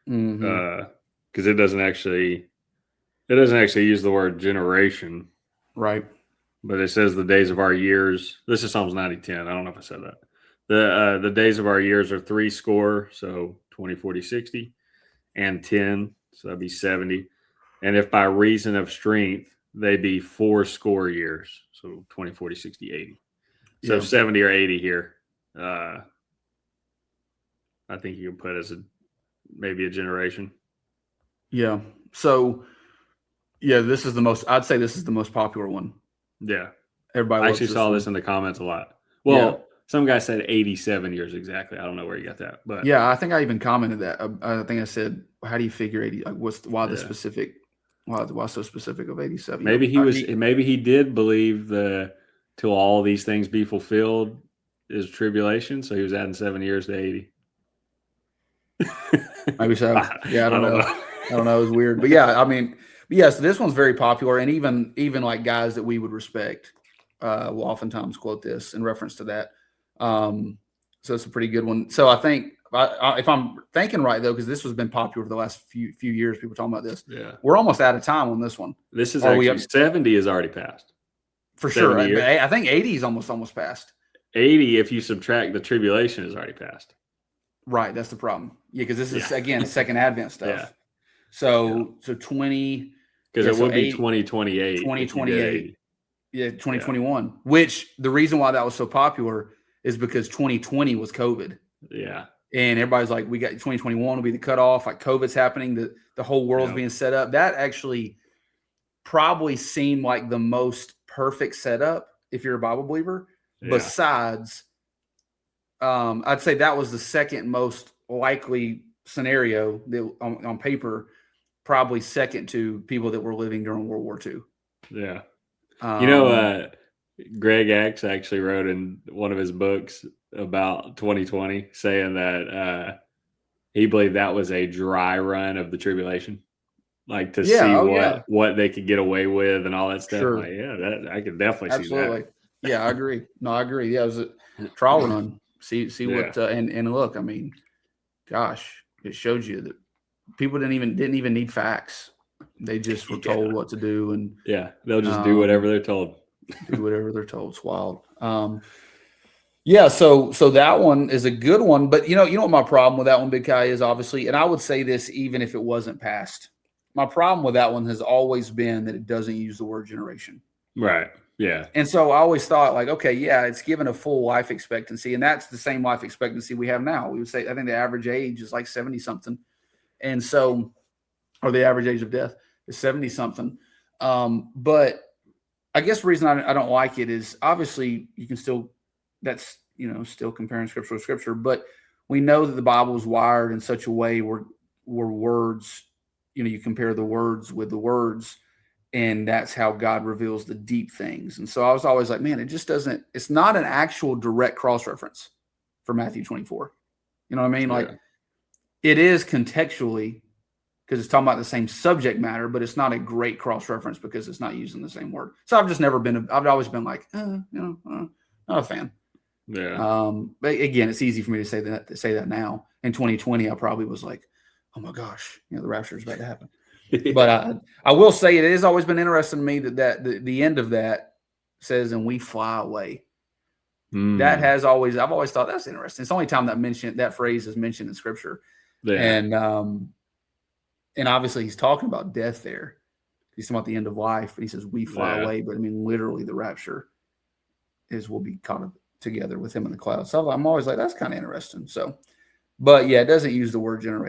because it doesn't actually use the word generation, Right. but it says the days of our years. This is Psalms 90:10. I don't know if I said that. The days of our years are 30, so 20, 40, 60, and 10, so that'd be 70. And if by reason of strength they be 40 years, so 20, 40, 60, 80. So Yeah. 70 or 80 here. I think you can put as maybe a generation. Yeah. So, yeah, I'd say this is the most popular one. Yeah. Everybody I loves actually saw one. this in the comments a lot. Well, some guy said 87 years exactly. I don't know where you got that, but yeah, I think I even commented that. I think I said, "How do you figure 80? Like, why so specific of 87?" Maybe he did believe till all these things be fulfilled is tribulation, so he was adding 7 years to 80. Maybe so. Yeah, I don't know. I don't know. It was weird, but yeah, I mean, so this one's very popular, and even like guys that we would respect will oftentimes quote this in reference to that. So it's a pretty good one. So I think if I'm thinking right though, because this has been popular for the last few years, people talking about this. Yeah, we're almost out of time on this one. This is actually 70 is already passed for sure. I think 80 is almost passed. 80, if you subtract the tribulation, is already passed. Right, that's the problem. Yeah, because this is again second Advent stuff. Yeah. So 20 because it would be 2028. 2028. Yeah, 2021. Which the reason why that was so popular is because 2020 was COVID. Yeah. And everybody's like, we got 2021 will be the cutoff. Like COVID's happening, the whole world's being set up. That actually probably seemed like the most perfect setup if you're a Bible believer. Yeah. Besides, I'd say that was the second most likely scenario that on paper, probably second to people that were living during World War II. Yeah. Greg Axe actually wrote in one of his books about 2020 saying that he believed that was a dry run of the tribulation, like to see what they could get away with and all that stuff. Sure. Like, I could definitely see that. Yeah, I agree. No, I agree. Yeah, it was a trial run. See what and look, I mean, gosh, it showed you that people didn't even need facts. They just were told what to do, and they'll just do whatever they're told. Do whatever they're told. It's wild. So that one is a good one, but you know what my problem with that one, Big Kai, is obviously, and I would say this even if it wasn't passed. My problem with that one has always been that it doesn't use the word generation. Right. Yeah. And so I always thought like, okay, it's given a full life expectancy, and that's the same life expectancy we have now. We would say I think the average age is like 70 something, and so, or the average age of death is 70 something. But I guess the reason I don't like it is obviously you can still, that's, still comparing scripture with scripture, but we know that the Bible is wired in such a way where words, you compare the words with the words, and that's how God reveals the deep things. And so I was always like, man, it's not an actual direct cross-reference for Matthew 24. You know what I mean? Like it is contextually, because it's talking about the same subject matter, but it's not a great cross-reference because it's not using the same word. So I've always been like, not a fan. Yeah. But again, it's easy for me to say that now. In 2020, I probably was like, oh my gosh, the rapture is about to happen. But I will say it has always been interesting to me that the end of that says, and we fly away. That I've always thought that's interesting. It's the only time that phrase is mentioned in scripture. Yeah. And obviously he's talking about death there. He's talking about the end of life, and he says we fly away. But I mean, literally, the rapture is we'll be caught up together with him in the clouds. So I'm always like, that's kind of interesting. So, but it doesn't use the word generation.